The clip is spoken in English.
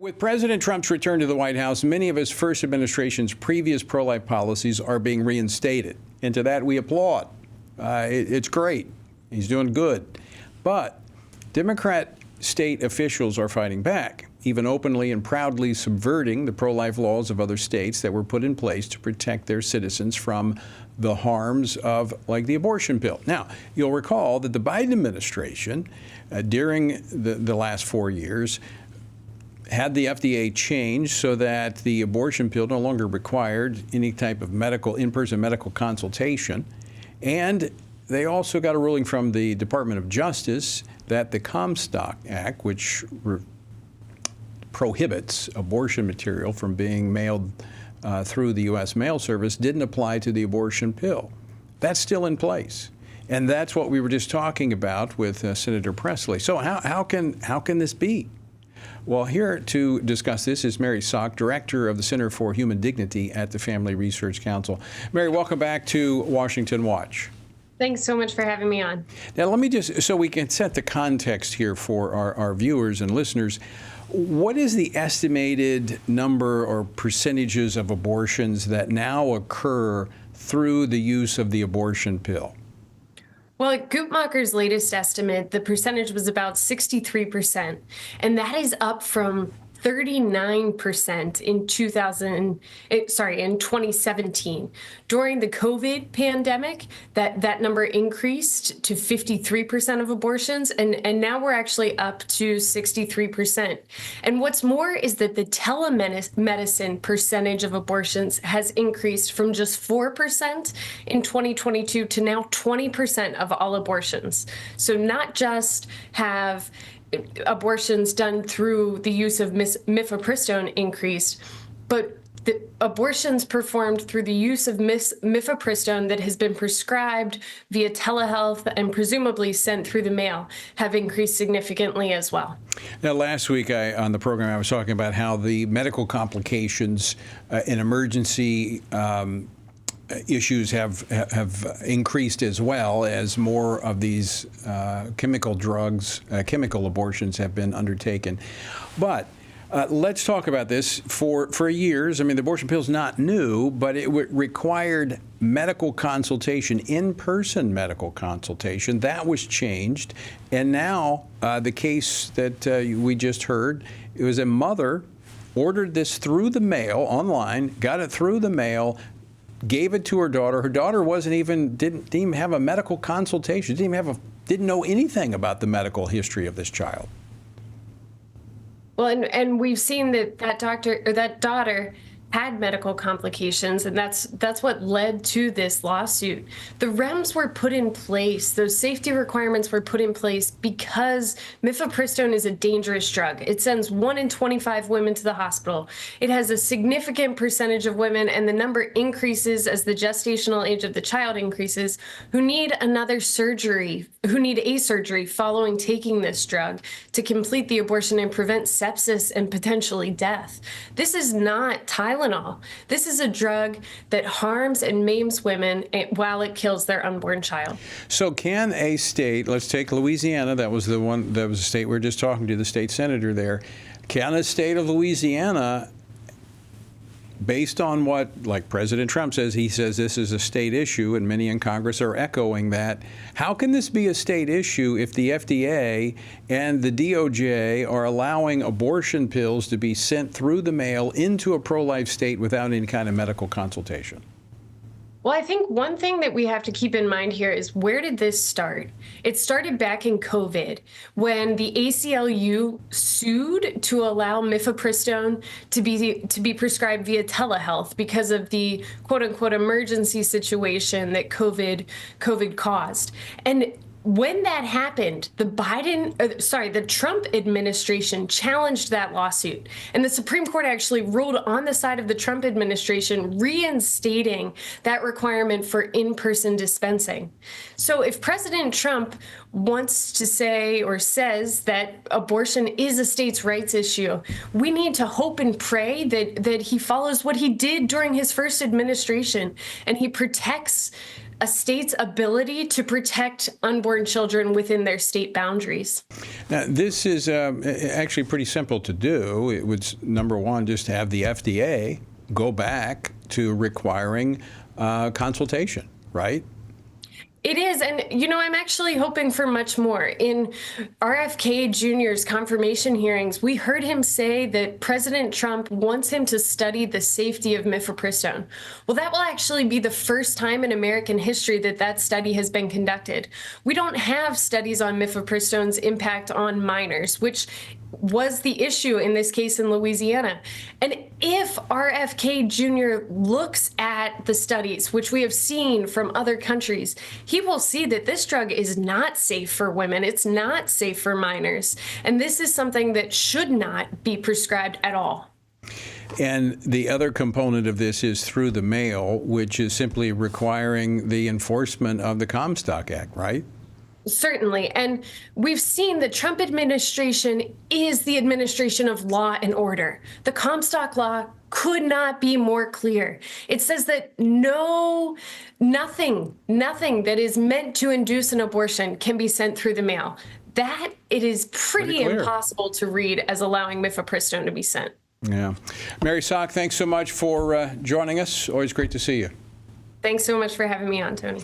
With President Trump's return to the White House, many of his first administration's previous pro-life policies are being reinstated. And to that, we applaud. It's great. He's doing good. But Democrat state officials are fighting back, even openly and proudly subverting the pro-life laws of other states that were put in place to protect their citizens from the harms of, like, the abortion pill. Now, you'll recall that the Biden administration, during the last 4 years, had the FDA change so that the abortion pill no longer required any type of in-person medical consultation. And they also got a ruling from the Department of Justice that the Comstock Act, which prohibits abortion material from being mailed through the U.S. mail service, didn't apply to the abortion pill. That's still in place. And that's what we were just talking about with Senator Presley. So how can this be? Well, here to discuss this is Mary Szoch, Director of the Center for Human Dignity at the Family Research Council. Mary, welcome back to Washington Watch. Thanks so much for having me on. Now, let me just, so we can set the context here for our viewers and listeners, what is the estimated number or percentages of abortions that now occur through the use of the abortion pill? Well, at Guttmacher's latest estimate, the percentage was about 63%, and that is up from 39% in 2017. During the COVID pandemic, that number increased to 53% of abortions, and now we're actually up to 63%. And what's more is that the telemedicine percentage of abortions has increased from just 4% in 2022 to now 20% of all abortions. So not just have abortions done through the use of mifepristone increased, but the abortions performed through the use of mifepristone that has been prescribed via telehealth and presumably sent through the mail have increased significantly as well. Now, last week on the program, I was talking about how the medical complications in emergency issues have increased as well as more of these chemical abortions have been undertaken. But let's talk about this. For years, I mean, the abortion pill is not new, but it required medical consultation, in-person medical consultation. That was changed. And now the case that we just heard, it was a mother ordered this through the mail online, got it through the mail, gave it to her daughter. Her daughter didn't even have a medical consultation. Didn't know anything about the medical history of this child. Well, and we've seen that daughter had medical complications, and that's what led to this lawsuit. The REMS were put in place, those safety requirements were put in place because mifepristone is a dangerous drug. It sends 1 in 25 women to the hospital. It has a significant percentage of women, and the number increases as the gestational age of the child increases, who need a surgery following taking this drug to complete the abortion and prevent sepsis and potentially death. This is not Tylenol. This is a drug that harms and maims women while it kills their unborn child. So can a state, let's take Louisiana, that was the state we were just talking to, the state senator there. Can a state of Louisiana, based on what, like President Trump says, he says this is a state issue, and many in Congress are echoing that. How can this be a state issue if the FDA and the DOJ are allowing abortion pills to be sent through the mail into a pro-life state without any kind of medical consultation? Well, I think one thing that we have to keep in mind here is, where did this start? It started back in COVID when the ACLU sued to allow mifepristone to be prescribed via telehealth because of the quote unquote emergency situation that COVID caused. And when that happened, the Trump administration challenged that lawsuit. And the Supreme Court actually ruled on the side of the Trump administration, reinstating that requirement for in-person dispensing. So if President Trump wants to say or says that abortion is a states' rights issue, we need to hope and pray that he follows what he did during his first administration, and he protects a state's ability to protect unborn children within their state boundaries. Now, this is actually pretty simple to do. It would, number one, just have the FDA go back to requiring consultation, right? It is. And, I'm actually hoping for much more. In RFK Jr.'s confirmation hearings, we heard him say that President Trump wants him to study the safety of mifepristone. Well, that will actually be the first time in American history that that study has been conducted. We don't have studies on mifepristone's impact on minors, which was the issue in this case in Louisiana. And if RFK Jr. looks at the studies, which we have seen from other countries, he will see that this drug is not safe for women. It's not safe for minors. And this is something that should not be prescribed at all. And the other component of this is through the mail, which is simply requiring the enforcement of the Comstock Act, right? Certainly. And we've seen the Trump administration is the administration of law and order. The Comstock law could not be more clear. It says that nothing that is meant to induce an abortion can be sent through the mail. That it is pretty impossible to read as allowing mifepristone to be sent. Yeah. Mary Szoch, thanks so much for joining us. Always great to see you. Thanks so much for having me on, Tony.